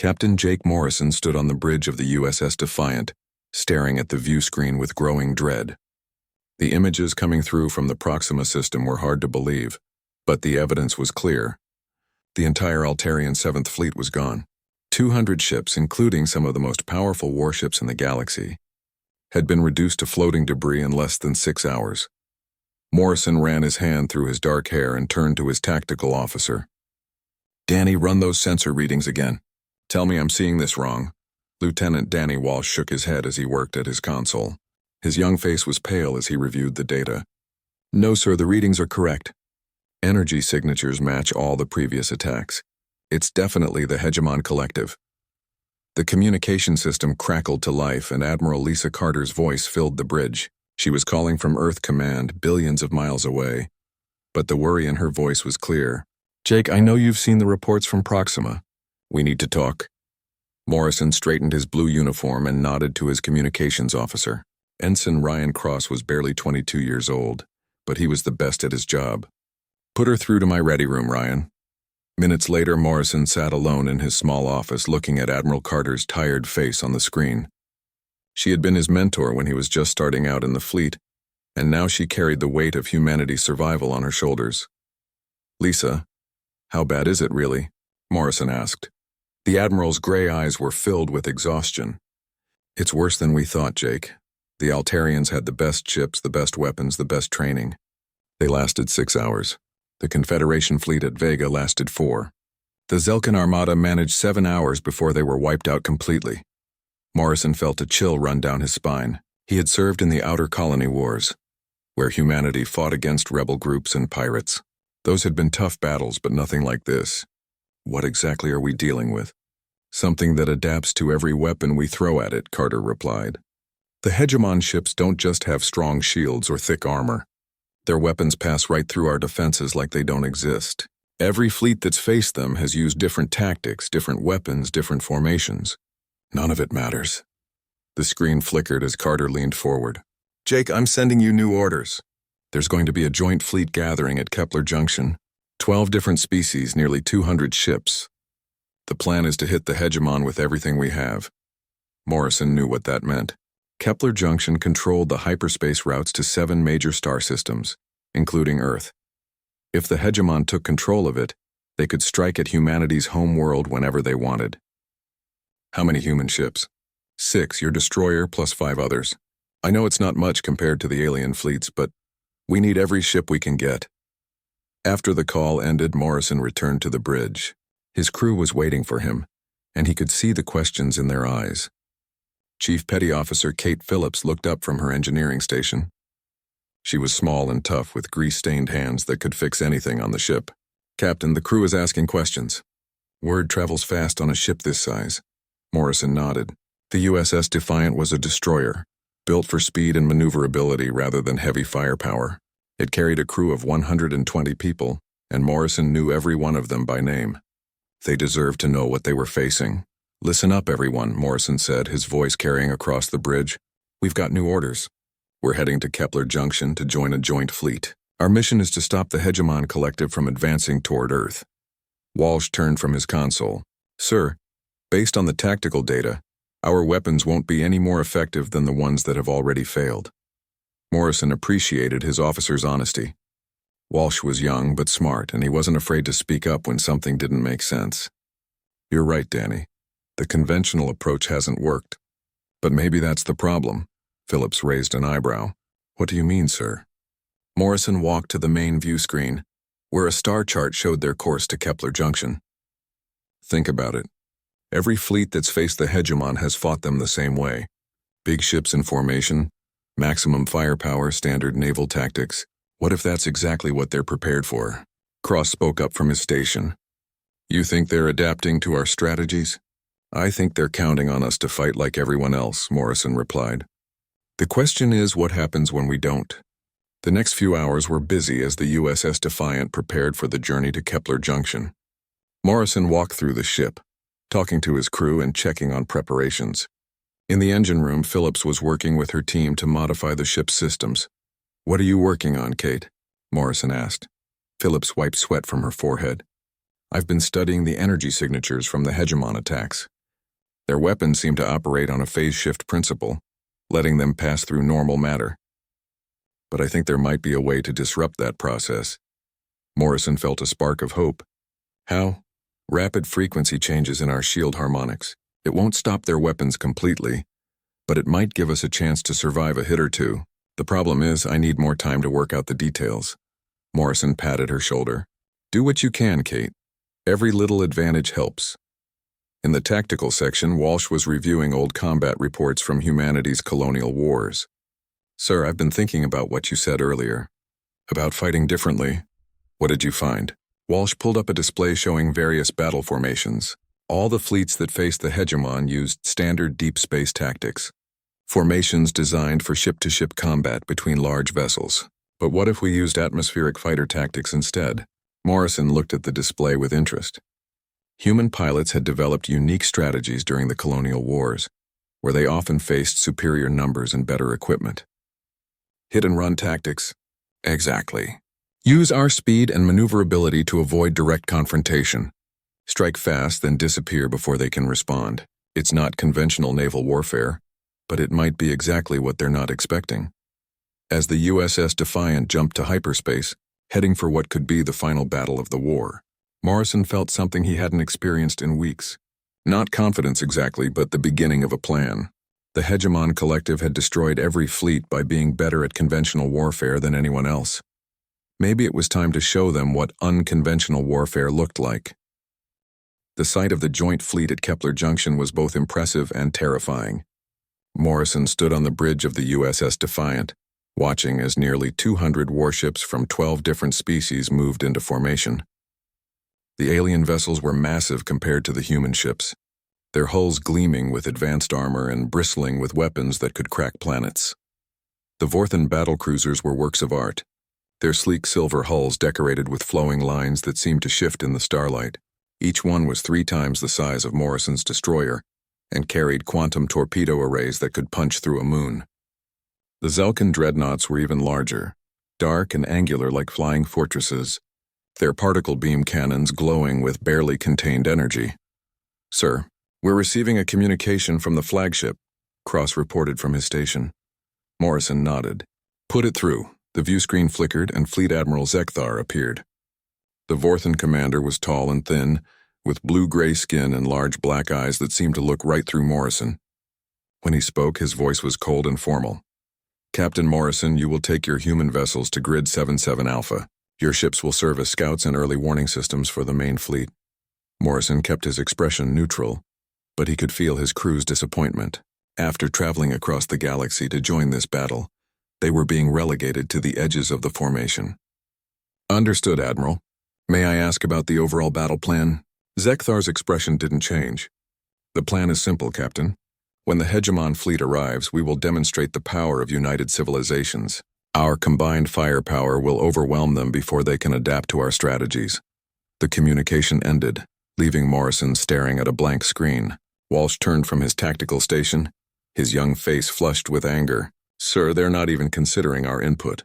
Captain Jake Morrison stood on the bridge of the USS Defiant, staring at the view screen with growing dread. The images coming through from the Proxima system were hard to believe, but the evidence was clear. The entire Altarian 7th Fleet was gone. 200 ships, including some of the most powerful warships in the galaxy, had been reduced to floating debris in less than 6 hours. Morrison ran his hand through his dark hair and turned to his tactical officer. "Danny, run those sensor readings again. Tell me I'm seeing this wrong." Lieutenant Danny Walsh shook his head as he worked at his console. His young face was pale as he reviewed the data. "No, sir, the readings are correct. Energy signatures match all the previous attacks. It's definitely the Hegemon Collective." The communication system crackled to life, and Admiral Lisa Carter's voice filled the bridge. She was calling from Earth Command, billions of miles away. But the worry in her voice was clear. "Jake, I know you've seen the reports from Proxima. We need to talk." Morrison straightened his blue uniform and nodded to his communications officer. Ensign Ryan Cross was barely 22 years old, but he was the best at his job. "Put her through to my ready room, Ryan." Minutes later, Morrison sat alone in his small office looking at Admiral Carter's tired face on the screen. She had been his mentor when he was just starting out in the fleet, and now she carried the weight of humanity's survival on her shoulders. "Lisa, how bad is it really?" Morrison asked. The Admiral's gray eyes were filled with exhaustion. "It's worse than we thought, Jake. The Altarians had the best ships, the best weapons, the best training. They lasted 6 hours. The Confederation fleet at Vega lasted 4. The Zelkan Armada managed 7 hours before they were wiped out completely." Morrison felt a chill run down his spine. He had served in the Outer Colony Wars, where humanity fought against rebel groups and pirates. Those had been tough battles, but nothing like this. "What exactly are we dealing with?" "Something that adapts to every weapon we throw at it," Carter replied. "The Hegemon ships don't just have strong shields or thick armor. Their weapons pass right through our defenses like they don't exist. Every fleet that's faced them has used different tactics, different weapons, different formations. None of it matters." The screen flickered as Carter leaned forward. "Jake, I'm sending you new orders. There's going to be a joint fleet gathering at Kepler Junction. 12 different species, nearly 200 ships. The plan is to hit the Hegemon with everything we have." Morrison knew what that meant. Kepler Junction controlled the hyperspace routes to 7 major star systems, including Earth. If the Hegemon took control of it, they could strike at humanity's home world whenever they wanted. "How many human ships?" 6, your destroyer plus 5 others. I know it's not much compared to the alien fleets, but we need every ship we can get." After the call ended, Morrison returned to the bridge. His crew was waiting for him, and he could see the questions in their eyes. Chief Petty Officer Kate Phillips looked up from her engineering station. She was small and tough, with grease-stained hands that could fix anything on the ship. "Captain, the crew is asking questions. Word travels fast on a ship this size." Morrison nodded. The USS Defiant was a destroyer, built for speed and maneuverability rather than heavy firepower. It carried a crew of 120 people, and Morrison knew every one of them by name. They deserved to know what they were facing. "Listen up, everyone," Morrison said, his voice carrying across the bridge. "We've got new orders. We're heading to Kepler Junction to join a joint fleet. Our mission is to stop the Hegemon Collective from advancing toward Earth." Walsh turned from his console. "Sir, based on the tactical data, our weapons won't be any more effective than the ones that have already failed." Morrison appreciated his officer's honesty. Walsh was young but smart, and he wasn't afraid to speak up when something didn't make sense. "You're right, Danny. The conventional approach hasn't worked. But maybe that's the problem." Phillips raised an eyebrow. "What do you mean, sir?" Morrison walked to the main view screen, where a star chart showed their course to Kepler Junction. "Think about it. Every fleet that's faced the Hegemon has fought them the same way. Big ships in formation, maximum firepower, standard naval tactics. What if that's exactly what they're prepared for?" Cross spoke up from his station. "You think they're adapting to our strategies?" "I think they're counting on us to fight like everyone else," Morrison replied. "The question is what happens when we don't." The next few hours were busy as the USS Defiant prepared for the journey to Kepler Junction. Morrison walked through the ship, talking to his crew and checking on preparations. In the engine room, Phillips was working with her team to modify the ship's systems. "What are you working on, Kate?" Morrison asked. Phillips wiped sweat from her forehead. I've been studying the energy signatures from the hegemon attacks. Their weapons seem to operate on a phase shift principle, letting them pass through normal matter. But I think there might be a way to disrupt that process. Morrison felt a spark of hope. How? Rapid frequency changes in our shield harmonics. It won't stop their weapons completely, but it might give us a chance to survive a hit or two. The problem is, I need more time to work out the details. Morrison patted her shoulder. Do what you can, Kate. Every little advantage helps. In the tactical section, Walsh was reviewing old combat reports from humanity's colonial wars. Sir, I've been thinking about what you said earlier. About fighting differently. What did you find? Walsh pulled up a display showing various battle formations. All the fleets that faced the hegemon used standard deep space tactics. Formations designed for ship-to-ship combat between large vessels. But what if we used atmospheric fighter tactics instead? Morrison looked at the display with interest. Human pilots had developed unique strategies during the colonial wars, where they often faced superior numbers and better equipment. Hit-and-run tactics? Exactly. Use our speed and maneuverability to avoid direct confrontation. Strike fast, then disappear before they can respond. It's not conventional naval warfare, but it might be exactly what they're not expecting. As the USS Defiant jumped to hyperspace, heading for what could be the final battle of the war, Morrison felt something he hadn't experienced in weeks. Not confidence exactly, but the beginning of a plan. The Hegemon Collective had destroyed every fleet by being better at conventional warfare than anyone else. Maybe it was time to show them what unconventional warfare looked like. The sight of the joint fleet at Kepler Junction was both impressive and terrifying. Morrison stood on the bridge of the USS Defiant, watching as nearly 200 warships from 12 different species moved into formation. The alien vessels were massive compared to the human ships, their hulls gleaming with advanced armor and bristling with weapons that could crack planets. The Vorthan battlecruisers were works of art, their sleek silver hulls decorated with flowing lines that seemed to shift in the starlight. Each one was 3 times the size of Morrison's destroyer, and carried quantum torpedo arrays that could punch through a moon. The Zelkan dreadnoughts were even larger, dark and angular like flying fortresses, their particle beam cannons glowing with barely contained energy. Sir, we're receiving a communication from the flagship, Cross reported from his station. Morrison nodded. Put it through. The view screen flickered and Fleet Admiral Zekthar appeared. The Vorthan commander was tall and thin, with blue-gray skin and large black eyes that seemed to look right through Morrison. When he spoke, his voice was cold and formal. Captain Morrison, you will take your human vessels to Grid 77 Alpha. Your ships will serve as scouts and early warning systems for the main fleet. Morrison kept his expression neutral, but he could feel his crew's disappointment. After traveling across the galaxy to join this battle, they were being relegated to the edges of the formation. Understood, Admiral. May I ask about the overall battle plan? Zekthar's expression didn't change. The plan is simple, Captain. When the Hegemon fleet arrives, we will demonstrate the power of united civilizations. Our combined firepower will overwhelm them before they can adapt to our strategies. The communication ended, leaving Morrison staring at a blank screen. Walsh turned from his tactical station, his young face flushed with anger. Sir, they're not even considering our input.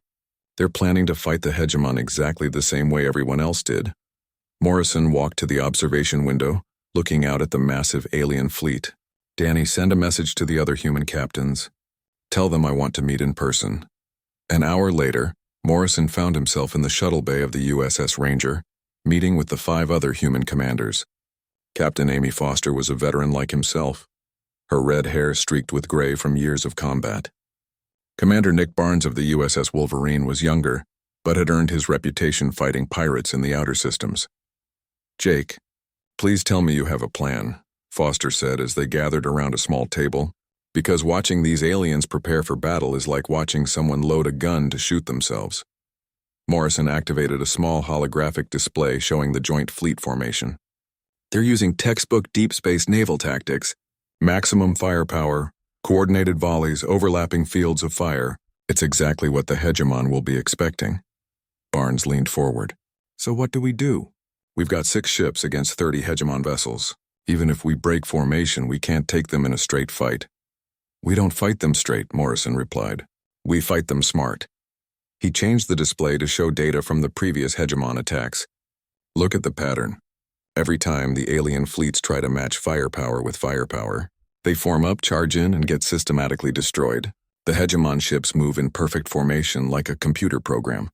They're planning to fight the Hegemon exactly the same way everyone else did. Morrison walked to the observation window, looking out at the massive alien fleet. Danny, send a message to the other human captains. Tell them I want to meet in person. An hour later, Morrison found himself in the shuttle bay of the USS Ranger, meeting with the 5 other human commanders. Captain Amy Foster was a veteran like himself, her red hair streaked with gray from years of combat. Commander Nick Barnes of the USS Wolverine was younger, but had earned his reputation fighting pirates in the outer systems. Jake, please tell me you have a plan, Foster said as they gathered around a small table, because watching these aliens prepare for battle is like watching someone load a gun to shoot themselves. Morrison activated a small holographic display showing the joint fleet formation. They're using textbook deep space naval tactics, maximum firepower, coordinated volleys, overlapping fields of fire. It's exactly what the Hegemon will be expecting. Barnes leaned forward. So what do we do? We've got 6 ships against 30 Hegemon vessels. Even if we break formation, we can't take them in a straight fight. We don't fight them straight, Morrison replied. We fight them smart. He changed the display to show data from the previous Hegemon attacks. Look at the pattern. Every time the alien fleets try to match firepower with firepower, they form up, charge in, and get systematically destroyed. The hegemon ships move in perfect formation like a computer program.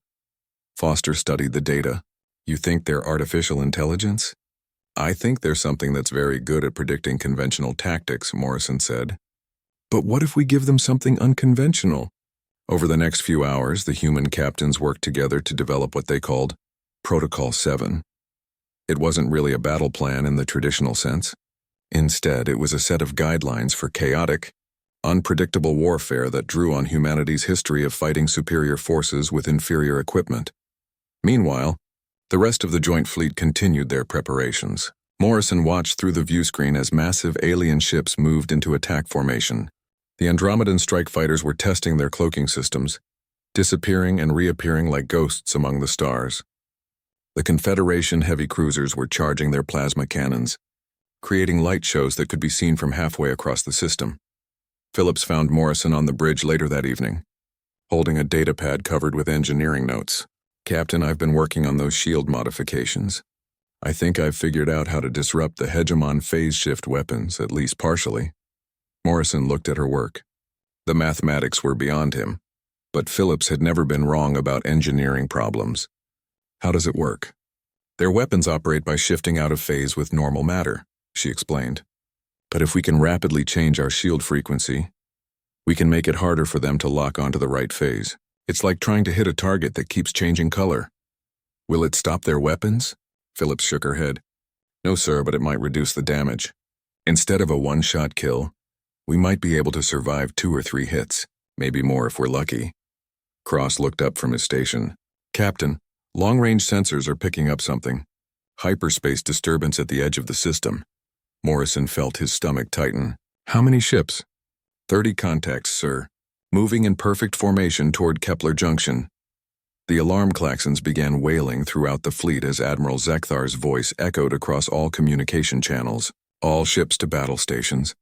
Foster studied the data. You think they're artificial intelligence? I think they're something that's very good at predicting conventional tactics, Morrison said. But what if we give them something unconventional? Over the next few hours, the human captains worked together to develop what they called Protocol 7. It wasn't really a battle plan in the traditional sense. Instead, it was a set of guidelines for chaotic, unpredictable warfare that drew on humanity's history of fighting superior forces with inferior equipment. Meanwhile, the rest of the joint fleet continued their preparations. Morrison watched through the viewscreen as massive alien ships moved into attack formation. The Andromedan strike fighters were testing their cloaking systems, disappearing and reappearing like ghosts among the stars. The Confederation heavy cruisers were charging their plasma cannons, creating light shows that could be seen from halfway across the system. Phillips found Morrison on the bridge later that evening, holding a datapad covered with engineering notes. Captain, I've been working on those shield modifications. I think I've figured out how to disrupt the hegemon phase shift weapons, at least partially. Morrison looked at her work. The mathematics were beyond him, but Phillips had never been wrong about engineering problems. How does it work? Their weapons operate by shifting out of phase with normal matter, she explained. But if we can rapidly change our shield frequency, we can make it harder for them to lock onto the right phase. It's like trying to hit a target that keeps changing color. Will it stop their weapons? Phillips shook her head. No, sir, but it might reduce the damage. Instead of a one-shot kill, we might be able to survive 2 or 3 hits, maybe more if we're lucky. Cross looked up from his station. Captain, long-range sensors are picking up something. Hyperspace disturbance at the edge of the system. Morrison felt his stomach tighten. How many ships? 30 contacts, sir. Moving in perfect formation toward Kepler Junction. The alarm klaxons began wailing throughout the fleet as Admiral Zekthar's voice echoed across all communication channels. All ships to battle stations.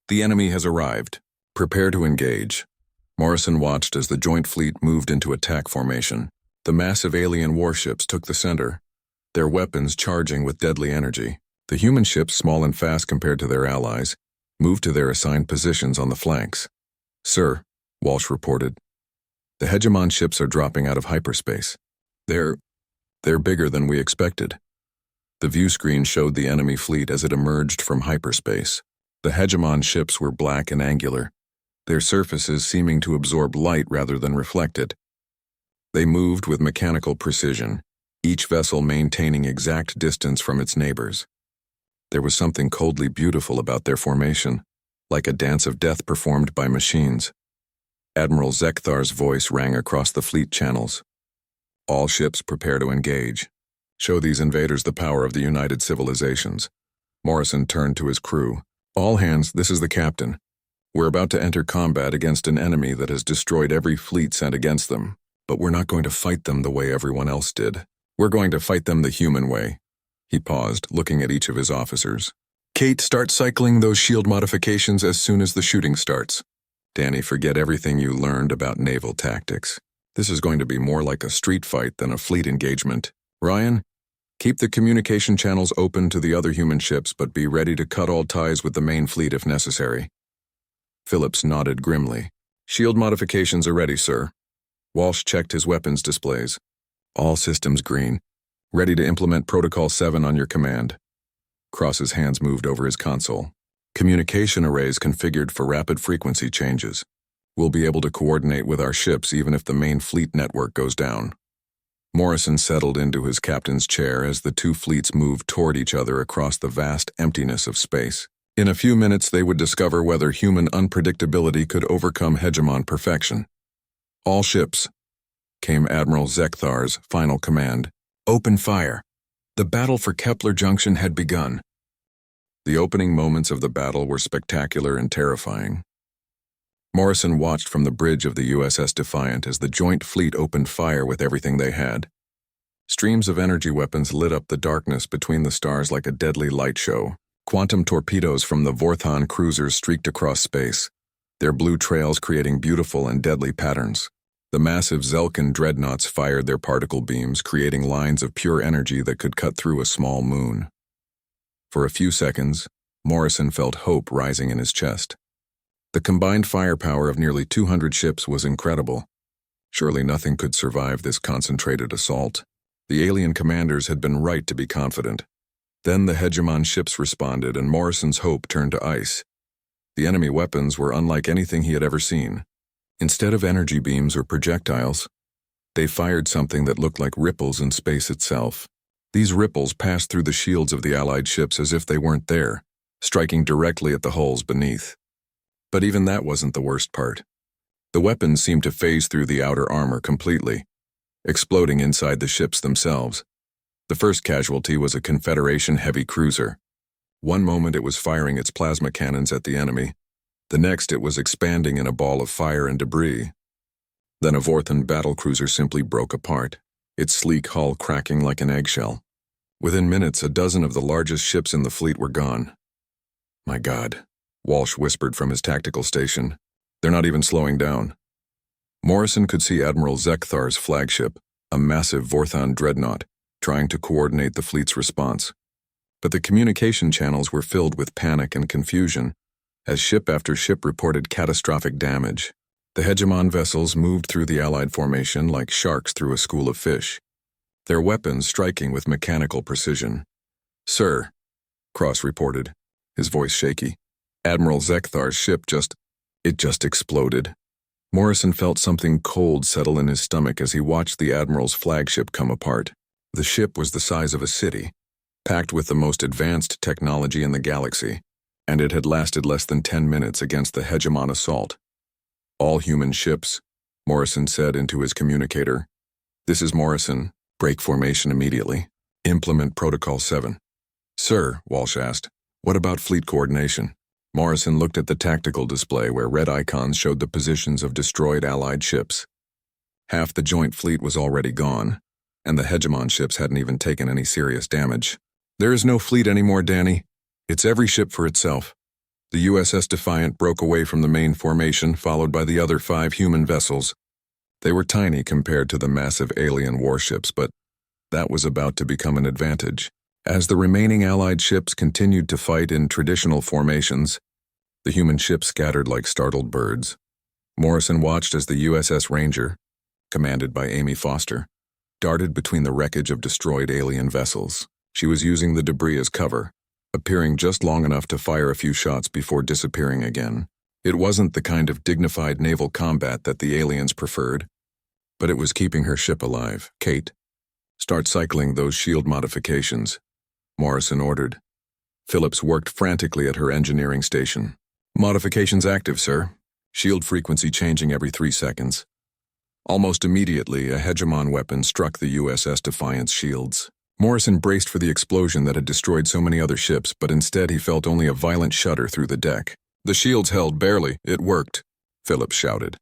The enemy has arrived. Prepare to engage. Morrison watched as the joint fleet moved into attack formation. The massive alien warships took the center, their weapons charging with deadly energy. The human ships, small and fast compared to their allies, moved to their assigned positions on the flanks. Sir, Walsh reported, the hegemon ships are dropping out of hyperspace. They're bigger than we expected. The view screen showed the enemy fleet as it emerged from hyperspace. The hegemon ships were black and angular, their surfaces seeming to absorb light rather than reflect it. They moved with mechanical precision, each vessel maintaining exact distance from its neighbors. There was something coldly beautiful about their formation, like a dance of death performed by machines. Admiral Zekthar's voice rang across the fleet channels. All ships prepare to engage. Show these invaders the power of the united civilizations. Morrison turned to his crew. All hands, this is the captain. We're about to enter combat against an enemy that has destroyed every fleet sent against them. But we're not going to fight them the way everyone else did. We're going to fight them the human way. He paused, looking at each of his officers. Kate, start cycling those shield modifications as soon as the shooting starts. Danny, forget everything you learned about naval tactics. This is going to be more like a street fight than a fleet engagement. Ryan, keep the communication channels open to the other human ships, but be ready to cut all ties with the main fleet if necessary. Phillips nodded grimly. Shield modifications are ready, sir. Walsh checked his weapons displays. All systems green. Ready to implement Protocol 7 on your command. Cross's hands moved over his console. Communication arrays configured for rapid frequency changes. We'll be able to coordinate with our ships even if the main fleet network goes down. Morrison settled into his captain's chair as the two fleets moved toward each other across the vast emptiness of space. In a few minutes, they would discover whether human unpredictability could overcome hegemon perfection. All ships, came Admiral Zekthar's final command. Open fire. The battle for Kepler Junction had begun. The opening moments of the battle were spectacular and terrifying. Morrison watched from the bridge of the USS Defiant as the joint fleet opened fire with everything they had. Streams of energy weapons lit up the darkness between the stars like a deadly light show. Quantum torpedoes from the Vorthon cruisers streaked across space, their blue trails creating beautiful and deadly patterns. The massive Zelkin dreadnoughts fired their particle beams, creating lines of pure energy that could cut through a small moon. For a few seconds, Morrison felt hope rising in his chest. The combined firepower of nearly 200 ships was incredible. Surely nothing could survive this concentrated assault. The alien commanders had been right to be confident. Then the hegemon ships responded, and Morrison's hope turned to ice. The enemy weapons were unlike anything he had ever seen. Instead of energy beams or projectiles, they fired something that looked like ripples in space itself. These ripples passed through the shields of the Allied ships as if they weren't there, striking directly at the hulls beneath. But even that wasn't the worst part. The weapons seemed to phase through the outer armor completely, exploding inside the ships themselves. The first casualty was a Confederation heavy cruiser. One moment it was firing its plasma cannons at the enemy. The next it was expanding in a ball of fire and debris. Then a Vorthan battlecruiser simply broke apart, its sleek hull cracking like an eggshell. Within minutes, a dozen of the largest ships in the fleet were gone. "My God," Walsh whispered from his tactical station. "They're not even slowing down." Morrison could see Admiral Zekthar's flagship, a massive Vorthan dreadnought, trying to coordinate the fleet's response. But the communication channels were filled with panic and confusion, as ship after ship reported catastrophic damage. The hegemon vessels moved through the Allied formation like sharks through a school of fish, their weapons striking with mechanical precision. "Sir," Cross reported, his voice shaky, "Admiral Zekthar's ship just exploded." Morrison felt something cold settle in his stomach as he watched the Admiral's flagship come apart. The ship was the size of a city, packed with the most advanced technology in the galaxy, and it had lasted less than 10 minutes against the hegemon assault. "All human ships," Morrison said into his communicator. "This is Morrison. Break formation immediately. Implement Protocol 7. "Sir," Walsh asked, "what about fleet coordination?" Morrison looked at the tactical display where red icons showed the positions of destroyed Allied ships. Half the joint fleet was already gone, and the hegemon ships hadn't even taken any serious damage. "There is no fleet anymore, Danny. It's every ship for itself." The USS Defiant broke away from the main formation, followed by the other 5 human vessels. They were tiny compared to the massive alien warships, but that was about to become an advantage. As the remaining Allied ships continued to fight in traditional formations, the human ships scattered like startled birds. Morrison watched as the USS Ranger, commanded by Amy Foster, darted between the wreckage of destroyed alien vessels. She was using the debris as cover, appearing just long enough to fire a few shots before disappearing again. It wasn't the kind of dignified naval combat that the aliens preferred, but it was keeping her ship alive. "Kate, start cycling those shield modifications," Morrison ordered. Phillips worked frantically at her engineering station. "Modifications active, sir. Shield frequency changing every 3 seconds." Almost immediately, a hegemon weapon struck the USS Defiant's shields. Morrison braced for the explosion that had destroyed so many other ships, but instead he felt only a violent shudder through the deck. "The shields held barely. It worked," Phillips shouted.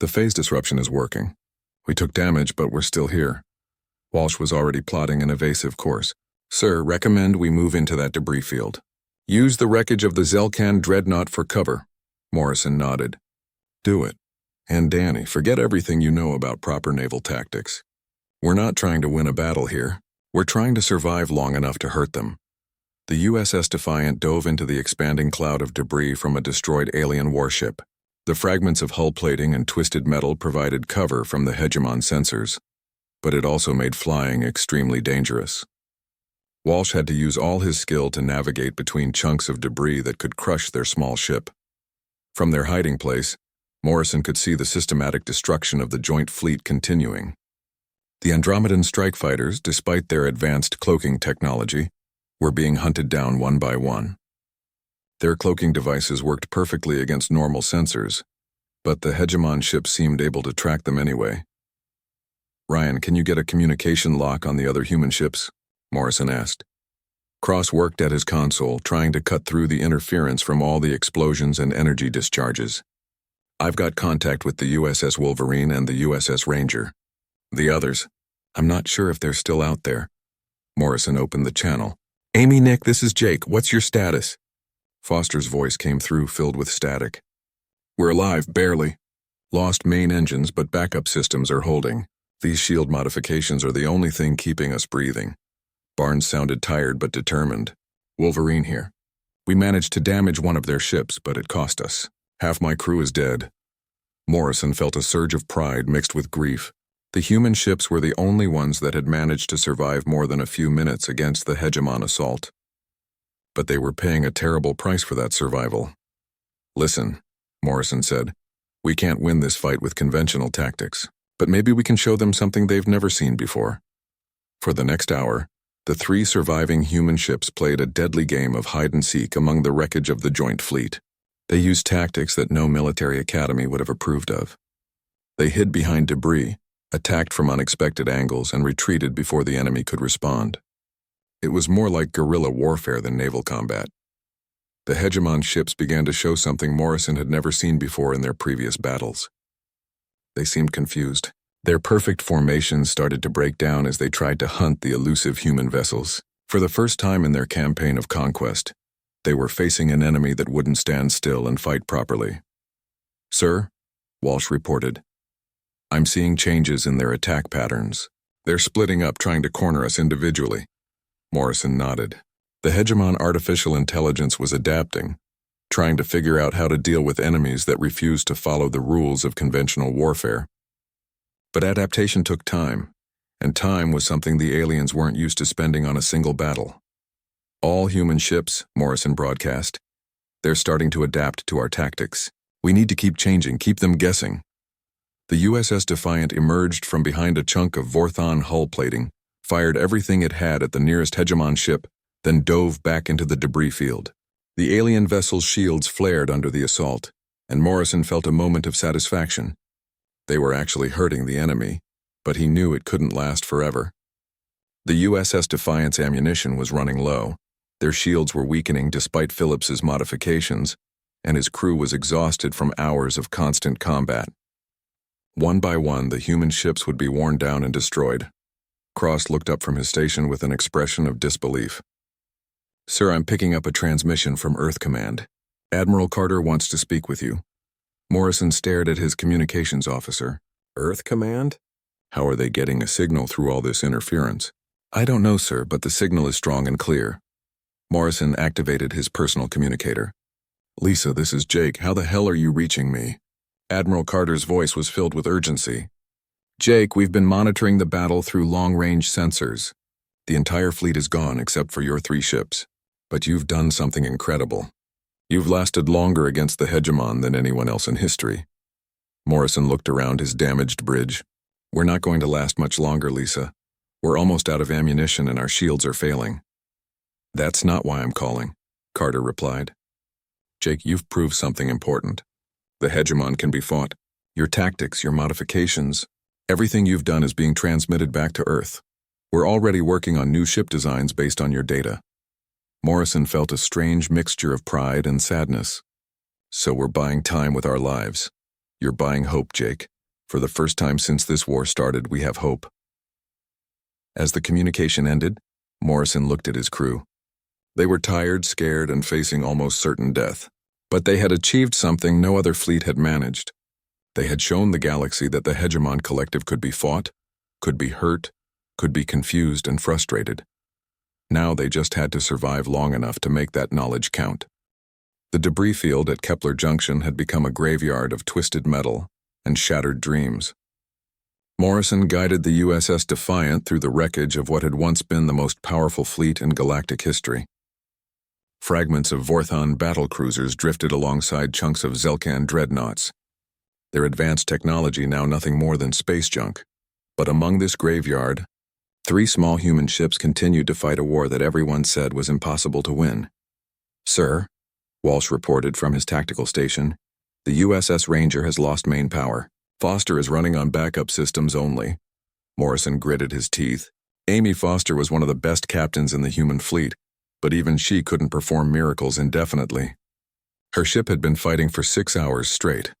"The phase disruption is working. We took damage, but we're still here." Walsh was already plotting an evasive course. "Sir, recommend we move into that debris field. Use the wreckage of the Zelkan dreadnought for cover." Morrison nodded. "Do it. And Danny, forget everything you know about proper naval tactics. We're not trying to win a battle here. We're trying to survive long enough to hurt them." The USS Defiant dove into the expanding cloud of debris from a destroyed alien warship. The fragments of hull plating and twisted metal provided cover from the hegemon sensors, but it also made flying extremely dangerous. Walsh had to use all his skill to navigate between chunks of debris that could crush their small ship. From their hiding place, Morrison could see the systematic destruction of the joint fleet continuing. The Andromedan strike fighters, despite their advanced cloaking technology, were being hunted down one by one. Their cloaking devices worked perfectly against normal sensors, but the hegemon ships seemed able to track them anyway. "Ryan, can you get a communication lock on the other human ships?" Morrison asked. Cross worked at his console, trying to cut through the interference from all the explosions and energy discharges. "I've got contact with the USS Wolverine and the USS Ranger. The others, I'm not sure if they're still out there." Morrison opened the channel. "Amy, Nick, this is Jake. What's your status?" Foster's voice came through, filled with static. "We're alive, barely. Lost main engines, but backup systems are holding. These shield modifications are the only thing keeping us breathing." Barnes sounded tired but determined. Wolverine here. We managed to damage one of their ships, but it cost us. Half my crew is dead. Morrison felt a surge of pride mixed with grief. The human ships were the only ones that had managed to survive more than a few minutes against the hegemon assault. But they were paying a terrible price for that survival. Listen, Morrison said, we can't win this fight with conventional tactics, but maybe we can show them something they've never seen before. For the next hour, the 3 surviving human ships played a deadly game of hide-and-seek among the wreckage of the joint fleet. They used tactics that no military academy would have approved of. They hid behind debris, attacked from unexpected angles, and retreated before the enemy could respond. It was more like guerrilla warfare than naval combat. The hegemon ships began to show something Morrison had never seen before in their previous battles. They seemed confused. Their perfect formations started to break down as they tried to hunt the elusive human vessels. For the first time in their campaign of conquest, they were facing an enemy that wouldn't stand still and fight properly. Sir, Walsh reported, I'm seeing changes in their attack patterns. They're splitting up, trying to corner us individually. Morrison nodded. The hegemon artificial intelligence was adapting, trying to figure out how to deal with enemies that refused to follow the rules of conventional warfare. But adaptation took time, and time was something the aliens weren't used to spending on a single battle. All human ships, Morrison broadcast. They're starting to adapt to our tactics. We need to keep changing, keep them guessing. The USS Defiant emerged from behind a chunk of Vorthon hull plating, fired everything it had at the nearest hegemon ship, then dove back into the debris field. The alien vessel's shields flared under the assault, and Morrison felt a moment of satisfaction. They were actually hurting the enemy, but he knew it couldn't last forever. The USS Defiant's ammunition was running low. Their shields were weakening despite Phillips's modifications, and his crew was exhausted from hours of constant combat. One by one, the human ships would be worn down and destroyed. Cross looked up from his station with an expression of disbelief. Sir, I'm picking up a transmission from Earth Command. Admiral Carter wants to speak with you. Morrison stared at his communications officer. Earth Command? How are they getting a signal through all this interference? I don't know, sir, but the signal is strong and clear. Morrison activated his personal communicator. Lisa, this is Jake. How the hell are you reaching me? Admiral Carter's voice was filled with urgency. Jake, we've been monitoring the battle through long-range sensors. The entire fleet is gone except for your 3 ships. But you've done something incredible. You've lasted longer against the hegemon than anyone else in history. Morrison looked around his damaged bridge. We're not going to last much longer, Lisa. We're almost out of ammunition and our shields are failing. That's not why I'm calling, Carter replied. Jake, you've proved something important. The hegemon can be fought. Your tactics, your modifications, everything you've done is being transmitted back to Earth. We're already working on new ship designs based on your data. Morrison felt a strange mixture of pride and sadness. So we're buying time with our lives. You're buying hope, Jake. For the first time since this war started, we have hope. As the communication ended, Morrison looked at his crew. They were tired, scared, and facing almost certain death. But they had achieved something no other fleet had managed. They had shown the galaxy that the hegemon collective could be fought, could be hurt, could be confused and frustrated. Now they just had to survive long enough to make that knowledge count. The debris field at Kepler Junction had become a graveyard of twisted metal and shattered dreams. Morrison guided the USS Defiant through the wreckage of what had once been the most powerful fleet in galactic history. Fragments of Vorthon battlecruisers drifted alongside chunks of Zelkan dreadnoughts, their advanced technology now nothing more than space junk. But among this graveyard, 3 small human ships continued to fight a war that everyone said was impossible to win. Sir, Walsh reported from his tactical station, the USS Ranger has lost main power. Foster is running on backup systems only. Morrison gritted his teeth. Amy Foster was one of the best captains in the human fleet, but even she couldn't perform miracles indefinitely. Her ship had been fighting for 6 hours straight,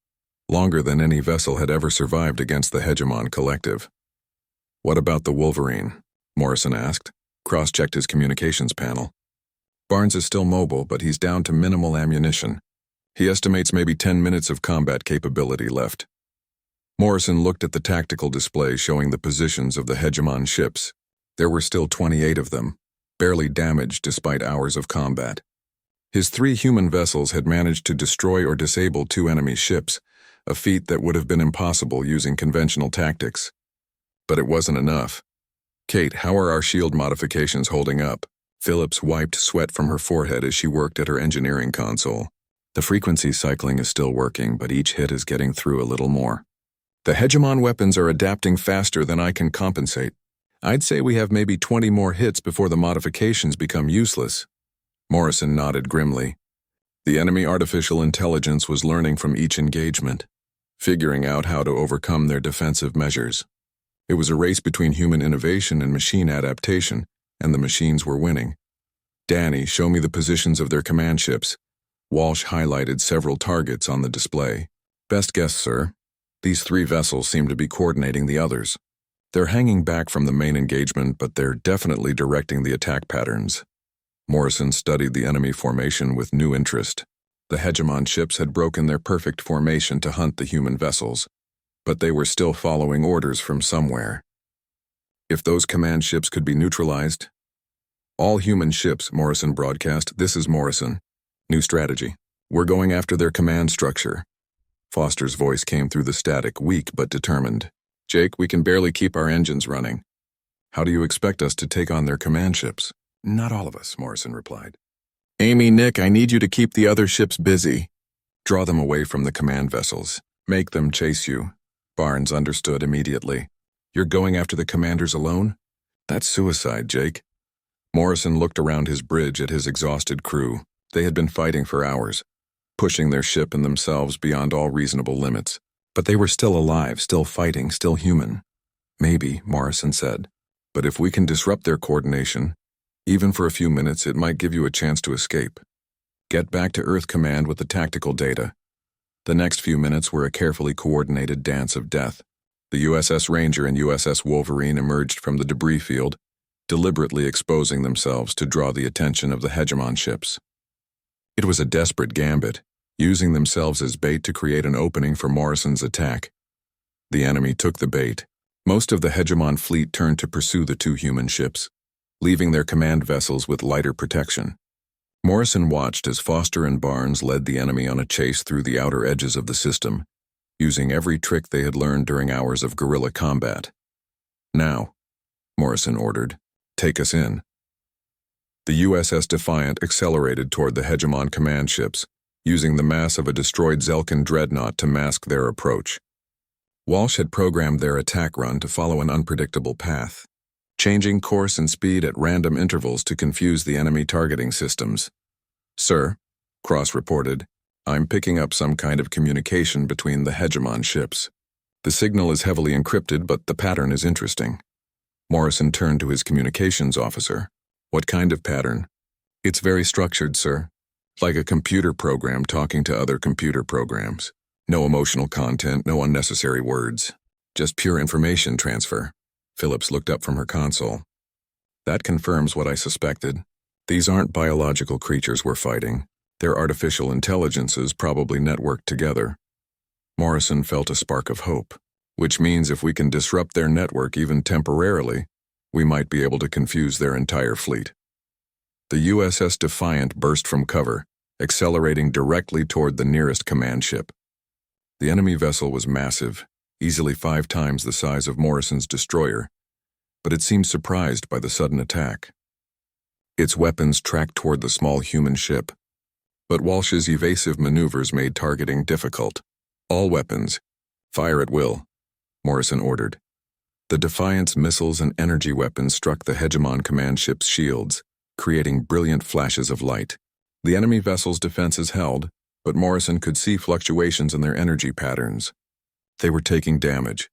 longer than any vessel had ever survived against the hegemon collective. What about the Wolverine? Morrison asked, cross-checked his communications panel. Barnes is still mobile, but he's down to minimal ammunition. He estimates maybe 10 minutes of combat capability left. Morrison looked at the tactical display showing the positions of the hegemon ships. There were still 28 of them. barely damaged despite hours of combat. His 3 human vessels had managed to destroy or disable 2 enemy ships, a feat that would have been impossible using conventional tactics. But it wasn't enough. "Kate, how are our shield modifications holding up?" Phillips wiped sweat from her forehead as she worked at her engineering console. "The frequency cycling is still working, but each hit is getting through a little more. The hegemon weapons are adapting faster than I can compensate. I'd say we have maybe 20 more hits before the modifications become useless." Morrison nodded grimly. The enemy artificial intelligence was learning from each engagement, figuring out how to overcome their defensive measures. It was a race between human innovation and machine adaptation, and the machines were winning. "Danny, show me the positions of their command ships." Walsh highlighted several targets on the display. "Best guess, sir. These 3 vessels seem to be coordinating the others. They're hanging back from the main engagement, but they're definitely directing the attack patterns." Morrison studied the enemy formation with new interest. The hegemon ships had broken their perfect formation to hunt the human vessels, but they were still following orders from somewhere. If those command ships could be neutralized... "All human ships," Morrison broadcast. "This is Morrison. New strategy. We're going after their command structure." Foster's voice came through the static, weak but determined. "Jake, we can barely keep our engines running. How do you expect us to take on their command ships?" "Not all of us," Morrison replied. "Amy, Nick, I need you to keep the other ships busy. Draw them away from the command vessels. Make them chase you." Barnes understood immediately. "You're going after the commanders alone? That's suicide, Jake." Morrison looked around his bridge at his exhausted crew. They had been fighting for hours, pushing their ship and themselves beyond all reasonable limits. But they were still alive, still fighting, still human. "Maybe," Morrison said. "But if we can disrupt their coordination, even for a few minutes, it might give you a chance to escape. Get back to Earth Command with the tactical data." The next few minutes were a carefully coordinated dance of death. The USS Ranger and USS Wolverine emerged from the debris field, deliberately exposing themselves to draw the attention of the hegemon ships. It was a desperate gambit, using themselves as bait to create an opening for Morrison's attack. The enemy took the bait. Most of the hegemon fleet turned to pursue the 2 human ships, leaving their command vessels with lighter protection. Morrison watched as Foster and Barnes led the enemy on a chase through the outer edges of the system, using every trick they had learned during hours of guerrilla combat. "Now," Morrison ordered, "take us in." The USS Defiant accelerated toward the hegemon command ships, using the mass of a destroyed Zelkin dreadnought to mask their approach. Walsh had programmed their attack run to follow an unpredictable path, changing course and speed at random intervals to confuse the enemy targeting systems. "Sir," Cross reported, "I'm picking up some kind of communication between the hegemon ships. The signal is heavily encrypted, but the pattern is interesting." Morrison turned to his communications officer. "What kind of pattern?" "It's very structured, sir. Like a computer program talking to other computer programs. No emotional content, no unnecessary words. Just pure information transfer." Phillips looked up from her console. "That confirms what I suspected. These aren't biological creatures we're fighting. They're artificial intelligences probably networked together." Morrison felt a spark of hope, which means if we can disrupt their network even temporarily, we might be able to confuse their entire fleet. The USS Defiant burst from cover, accelerating directly toward the nearest command ship. The enemy vessel was massive, easily 5 times the size of Morrison's destroyer, but it seemed surprised by the sudden attack. Its weapons tracked toward the small human ship, but Walsh's evasive maneuvers made targeting difficult. "All weapons, fire at will," Morrison ordered. The Defiant's missiles and energy weapons struck the hegemon command ship's shields, creating brilliant flashes of light. The enemy vessel's defenses held, but Morrison could see fluctuations in their energy patterns. They were taking damage.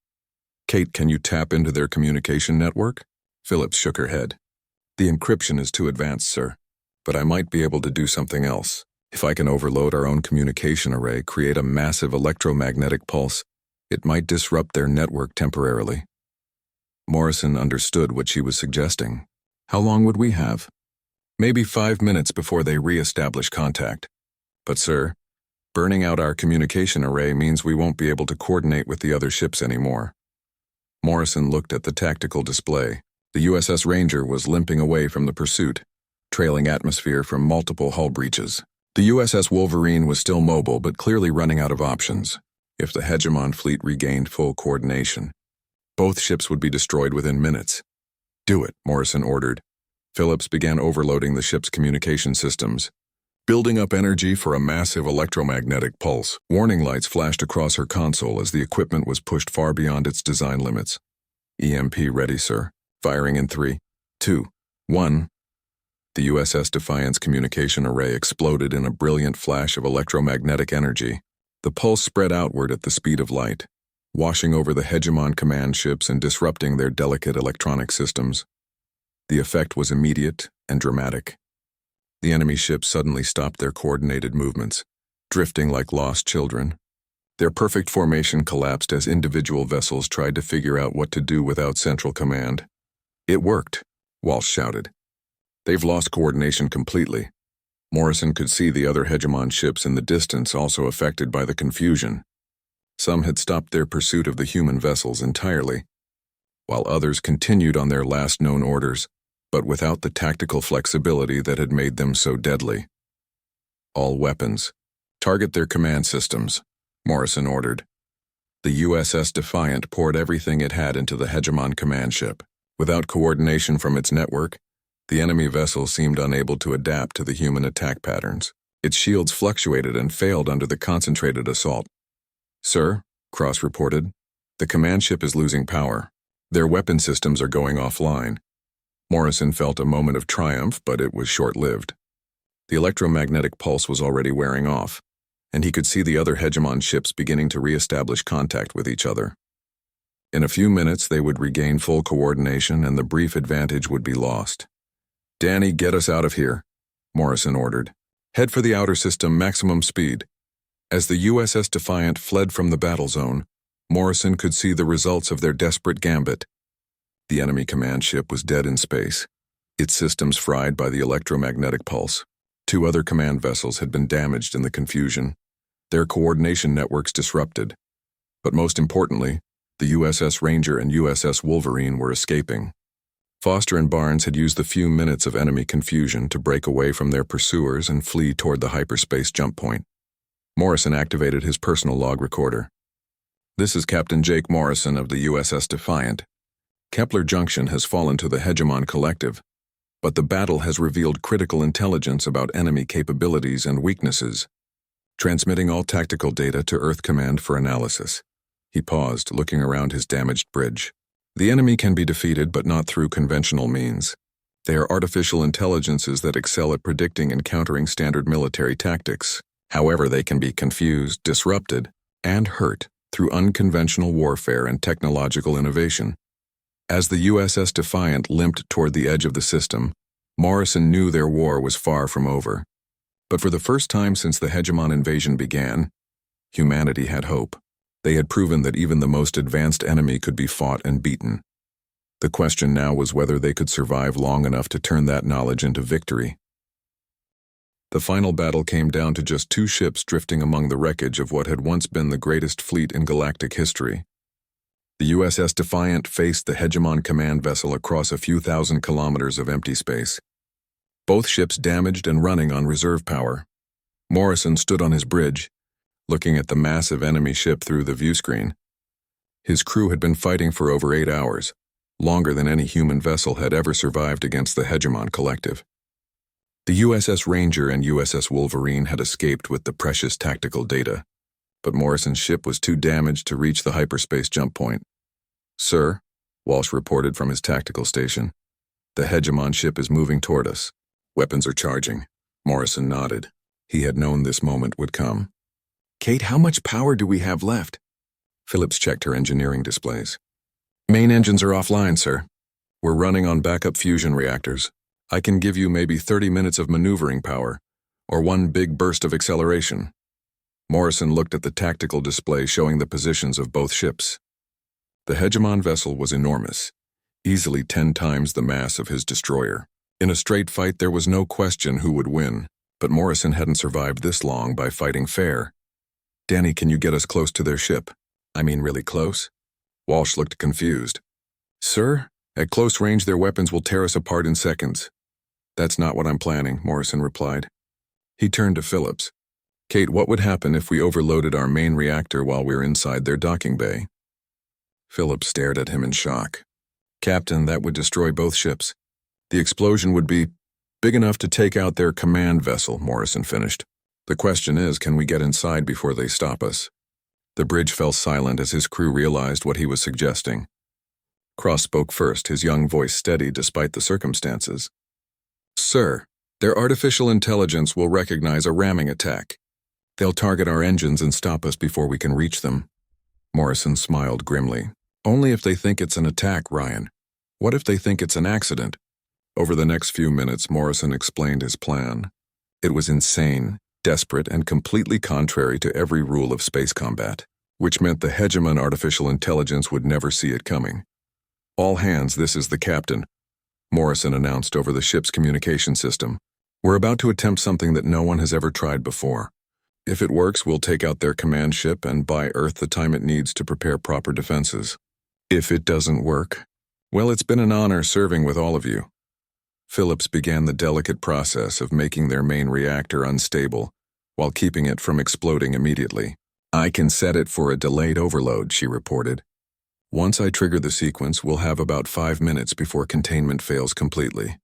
"Kate, can you tap into their communication network?" Phillips shook her head. "The encryption is too advanced, sir, but I might be able to do something else. If I can overload our own communication array, create a massive electromagnetic pulse, it might disrupt their network temporarily." Morrison understood what she was suggesting. "How long would we have?" "Maybe 5 minutes before they re-establish contact. But, sir, burning out our communication array means we won't be able to coordinate with the other ships anymore." Morrison looked at the tactical display. The USS Ranger was limping away from the pursuit, trailing atmosphere from multiple hull breaches. The USS Wolverine was still mobile but clearly running out of options. If the Hegemon fleet regained full coordination, both ships would be destroyed within minutes. "Do it," Morrison ordered. Phillips began overloading the ship's communication systems, building up energy for a massive electromagnetic pulse. Warning lights flashed across her console as the equipment was pushed far beyond its design limits. "EMP ready, sir. Firing in 3, 2, 1. The USS Defiant's communication array exploded in a brilliant flash of electromagnetic energy. The pulse spread outward at the speed of light, washing over the Hegemon command ships and disrupting their delicate electronic systems. The effect was immediate and dramatic. The enemy ships suddenly stopped their coordinated movements, drifting like lost children. Their perfect formation collapsed as individual vessels tried to figure out what to do without central command. "It worked," Walsh shouted. "They've lost coordination completely." Morrison could see the other Hegemon ships in the distance also affected by the confusion. Some had stopped their pursuit of the human vessels entirely, while others continued on their last known orders, but without the tactical flexibility that had made them so deadly. "All weapons. Target their command systems," Morrison ordered. The USS Defiant poured everything it had into the Hegemon command ship. Without coordination from its network, the enemy vessel seemed unable to adapt to the human attack patterns. Its shields fluctuated and failed under the concentrated assault. "Sir," Cross reported, "the command ship is losing power. Their weapon systems are going offline." Morrison felt a moment of triumph, but it was short-lived. The electromagnetic pulse was already wearing off, and he could see the other Hegemon ships beginning to re-establish contact with each other. In a few minutes, they would regain full coordination and the brief advantage would be lost. "Danny, get us out of here," Morrison ordered. "Head for the outer system, maximum speed." As the USS Defiant fled from the battle zone, Morrison could see the results of their desperate gambit. The enemy command ship was dead in space, its systems fried by the electromagnetic pulse. 2 other command vessels had been damaged in the confusion, their coordination networks disrupted. But most importantly, the USS Ranger and USS Wolverine were escaping. Foster and Barnes had used the few minutes of enemy confusion to break away from their pursuers and flee toward the hyperspace jump point. Morrison activated his personal log recorder. "This is Captain Jake Morrison of the USS Defiant. Kepler Junction has fallen to the Hegemon Collective, but the battle has revealed critical intelligence about enemy capabilities and weaknesses. Transmitting all tactical data to Earth Command for analysis." He paused, looking around his damaged bridge. "The enemy can be defeated, but not through conventional means. They are artificial intelligences that excel at predicting and countering standard military tactics. However, they can be confused, disrupted, and hurt through unconventional warfare and technological innovation." As the USS Defiant limped toward the edge of the system, Morrison knew their war was far from over. But for the first time since the Hegemon invasion began, humanity had hope. They had proven that even the most advanced enemy could be fought and beaten. The question now was whether they could survive long enough to turn that knowledge into victory. The final battle came down to just 2 ships drifting among the wreckage of what had once been the greatest fleet in galactic history. The USS Defiant faced the Hegemon command vessel across a few thousand kilometers of empty space. Both ships damaged and running on reserve power. Morrison stood on his bridge, looking at the massive enemy ship through the viewscreen. His crew had been fighting for over 8 hours, longer than any human vessel had ever survived against the Hegemon Collective. The USS Ranger and USS Wolverine had escaped with the precious tactical data, but Morrison's ship was too damaged to reach the hyperspace jump point. "Sir," Walsh reported from his tactical station, "the Hegemon ship is moving toward us. Weapons are charging." Morrison nodded. He had known this moment would come. "Kate, how much power do we have left?" Phillips checked her engineering displays. "Main engines are offline, sir. We're running on backup fusion reactors. I can give you maybe 30 minutes of maneuvering power, or one big burst of acceleration." Morrison looked at the tactical display showing the positions of both ships. The Hegemon vessel was enormous, easily 10 times the mass of his destroyer. In a straight fight, there was no question who would win, but Morrison hadn't survived this long by fighting fair. "Danny, can you get us close to their ship? I mean really close?" Walsh looked confused. "Sir, At close range, their weapons will tear us apart in seconds. That's not what I'm planning, Morrison replied. He turned to Phillips. Kate, what would happen if we overloaded our main reactor while we're inside their docking bay? Phillips stared at him in shock. Captain, that would destroy both ships. The explosion would be big enough to take out their command vessel, Morrison finished. The question is, can we get inside before they stop us? The bridge fell silent as his crew realized what he was suggesting. Cross spoke first, his young voice steady despite the circumstances. Sir, their artificial intelligence will recognize a ramming attack. They'll target our engines and stop us before we can reach them. Morrison smiled grimly. Only if they think it's an attack, Ryan. What if they think it's an accident? Over the next few minutes, Morrison explained his plan. It was insane, desperate, and completely contrary to every rule of space combat, which meant the hegemon artificial intelligence would never see it coming. All hands, this is the captain, Morrison announced over the ship's communication system. We're about to attempt something that no one has ever tried before. If it works, we'll take out their command ship and buy Earth the time it needs to prepare proper defenses. If it doesn't work, well, it's been an honor serving with all of you. Phillips began the delicate process of making their main reactor unstable while keeping it from exploding immediately. I can set it for a delayed overload, she reported. Once I trigger the sequence, we'll have about 5 minutes before containment fails completely.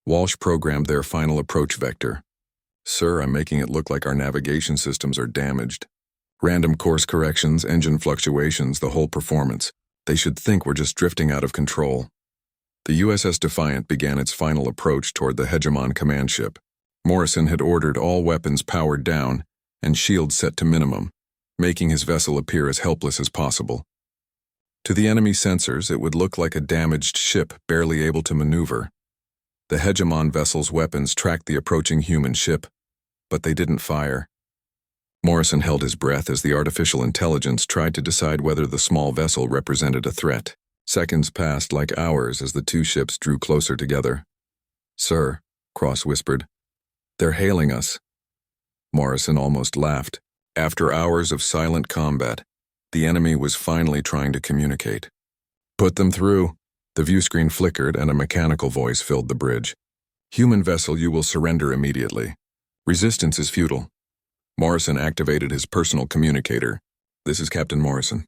Walsh programmed their final approach vector. Sir, I'm making it look like our navigation systems are damaged. Random course corrections, engine fluctuations, the whole performance. They should think we're just drifting out of control. The USS Defiant began its final approach toward the hegemon command ship. Morrison had ordered all weapons powered down and shields set to minimum, making his vessel appear as helpless as possible. To the enemy sensors, it would look like a damaged ship barely able to maneuver. The hegemon vessel's weapons tracked the approaching human ship, but they didn't fire. Morrison held his breath as the artificial intelligence tried to decide whether the small vessel represented a threat. Seconds passed like hours as the two ships drew closer together. Sir, Cross whispered, they're hailing us. Morrison almost laughed. After hours of silent combat, the enemy was finally trying to communicate. Put them through. The view screen flickered and a mechanical voice filled the bridge. Human vessel, you will surrender immediately. Resistance is futile. Morrison activated his personal communicator. This is Captain Morrison.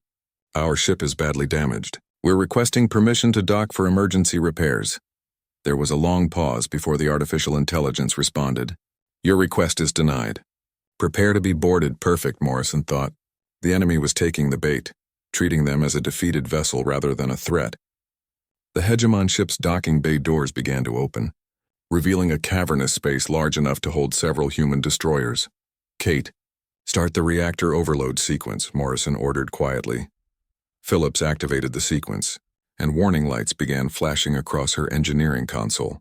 Our ship is badly damaged. We're requesting permission to dock for emergency repairs. There was a long pause before the artificial intelligence responded. Your request is denied. Prepare to be boarded. Perfect, Morrison thought. The enemy was taking the bait, treating them as a defeated vessel rather than a threat. The hegemon ship's docking bay doors began to open, revealing a cavernous space large enough to hold several human destroyers. Kate, start the reactor overload sequence, Morrison ordered quietly. Phillips activated the sequence, and warning lights began flashing across her engineering console.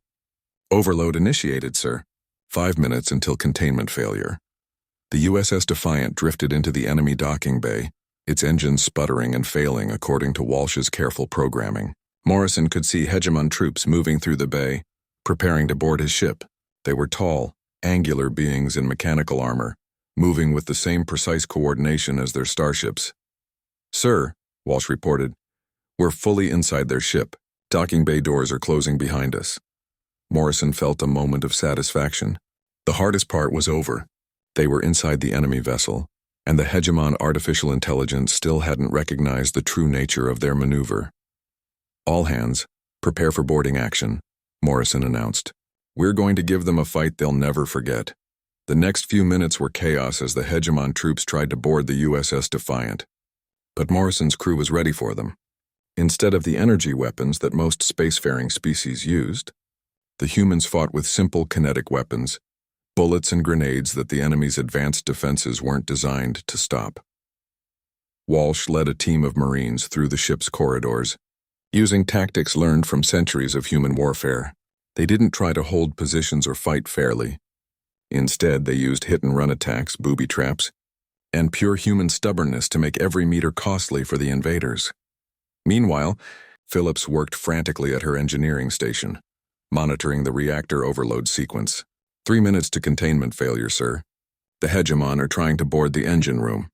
Overload initiated, sir. 5 minutes until containment failure. The USS Defiant drifted into the enemy docking bay, its engines sputtering and failing according to Walsh's careful programming. Morrison could see hegemon troops moving through the bay, preparing to board his ship. They were tall, angular beings in mechanical armor, moving with the same precise coordination as their starships. Sir, Walsh reported, we're fully inside their ship. Docking bay doors are closing behind us. Morrison felt a moment of satisfaction. The hardest part was over. They were inside the enemy vessel, and the hegemon artificial intelligence still hadn't recognized the true nature of their maneuver. All hands, prepare for boarding action, Morrison announced. We're going to give them a fight they'll never forget. The next few minutes were chaos as the hegemon troops tried to board the USS Defiant. But Morrison's crew was ready for them. Instead of the energy weapons that most spacefaring species used, the humans fought with simple kinetic weapons, bullets and grenades that the enemy's advanced defenses weren't designed to stop. Walsh led a team of Marines through the ship's corridors, using tactics learned from centuries of human warfare. They didn't try to hold positions or fight fairly. Instead, they used hit-and-run attacks, booby traps, and pure human stubbornness to make every meter costly for the invaders. Meanwhile, Phillips worked frantically at her engineering station, monitoring the reactor overload sequence. 3 minutes to containment failure, sir. The hegemon are trying to board the engine room.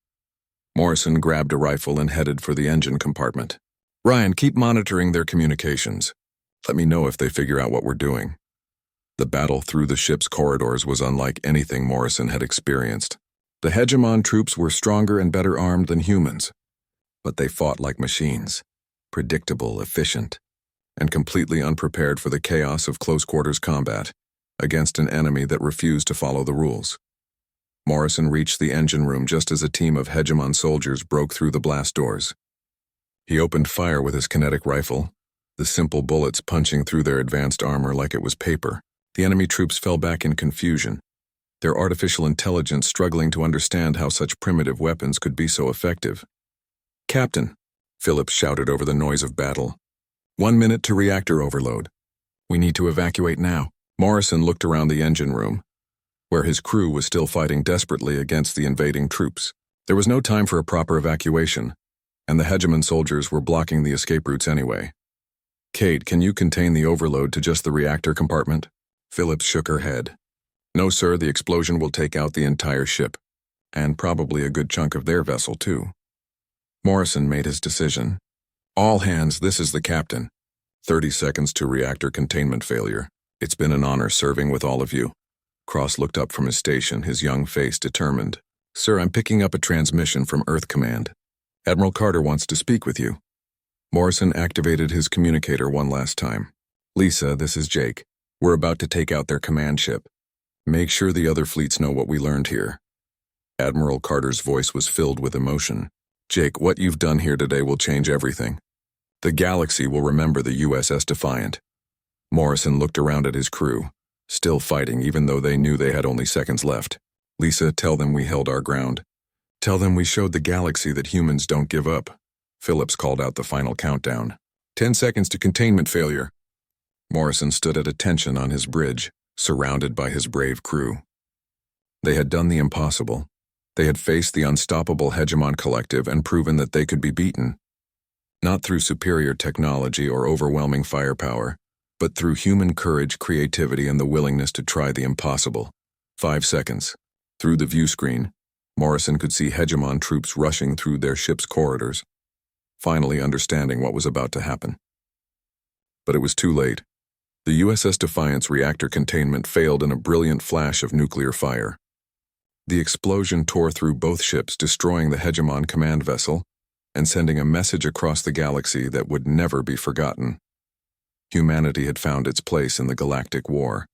Morrison grabbed a rifle and headed for the engine compartment. Ryan, keep monitoring their communications. Let me know if they figure out what we're doing. The battle through the ship's corridors was unlike anything Morrison had experienced. The hegemon troops were stronger and better armed than humans, but they fought like machines, predictable, efficient, and completely unprepared for the chaos of close-quarters combat against an enemy that refused to follow the rules. Morrison reached the engine room just as a team of hegemon soldiers broke through the blast doors. He opened fire with his kinetic rifle, the simple bullets punching through their advanced armor like it was paper. The enemy troops fell back in confusion, their artificial intelligence struggling to understand how such primitive weapons could be so effective. "Captain," Phillips shouted over the noise of battle. "1 minute to reactor overload. We need to evacuate now." Morrison looked around the engine room, where his crew was still fighting desperately against the invading troops. There was no time for a proper evacuation, and the hegemon soldiers were blocking the escape routes anyway. "Kate, can you contain the overload to just the reactor compartment?" Phillips shook her head. "No, sir, the explosion will take out the entire ship, and probably a good chunk of their vessel, too." Morrison made his decision. "All hands, this is the captain. 30 seconds to reactor containment failure. It's been an honor serving with all of you." Cross looked up from his station, his young face determined. "Sir, I'm picking up a transmission from Earth Command. Admiral Carter wants to speak with you." Morrison activated his communicator one last time. "Lisa, this is Jake. We're about to take out their command ship. Make sure the other fleets know what we learned here." Admiral Carter's voice was filled with emotion. "Jake, what you've done here today will change everything. The galaxy will remember the USS Defiant." Morrison looked around at his crew, still fighting even though they knew they had only seconds left. "Lisa, tell them we held our ground. Tell them we showed the galaxy that humans don't give up." Phillips called out the final countdown. 10 seconds to containment failure." Morrison stood at attention on his bridge, surrounded by his brave crew. They had done the impossible. They had faced the unstoppable hegemon collective and proven that they could be beaten. Not through superior technology or overwhelming firepower, but through human courage, creativity, and the willingness to try the impossible. 5 seconds. Through the view screen, Morrison could see hegemon troops rushing through their ship's corridors, finally understanding what was about to happen. But it was too late. The USS Defiant's reactor containment failed in a brilliant flash of nuclear fire. The explosion tore through both ships, destroying the hegemon command vessel and sending a message across the galaxy that would never be forgotten. Humanity had found its place in the Galactic War,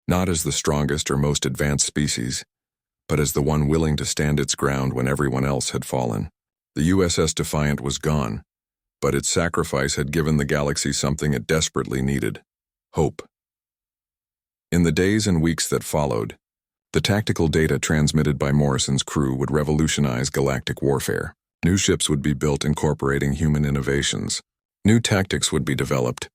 not as the strongest or most advanced species, but as the one willing to stand its ground when everyone else had fallen. The USS Defiant was gone, but its sacrifice had given the galaxy something it desperately needed: hope. In the days and weeks that followed, the tactical data transmitted by Morrison's crew would revolutionize galactic warfare. New ships would be built incorporating human innovations. New tactics would be developed,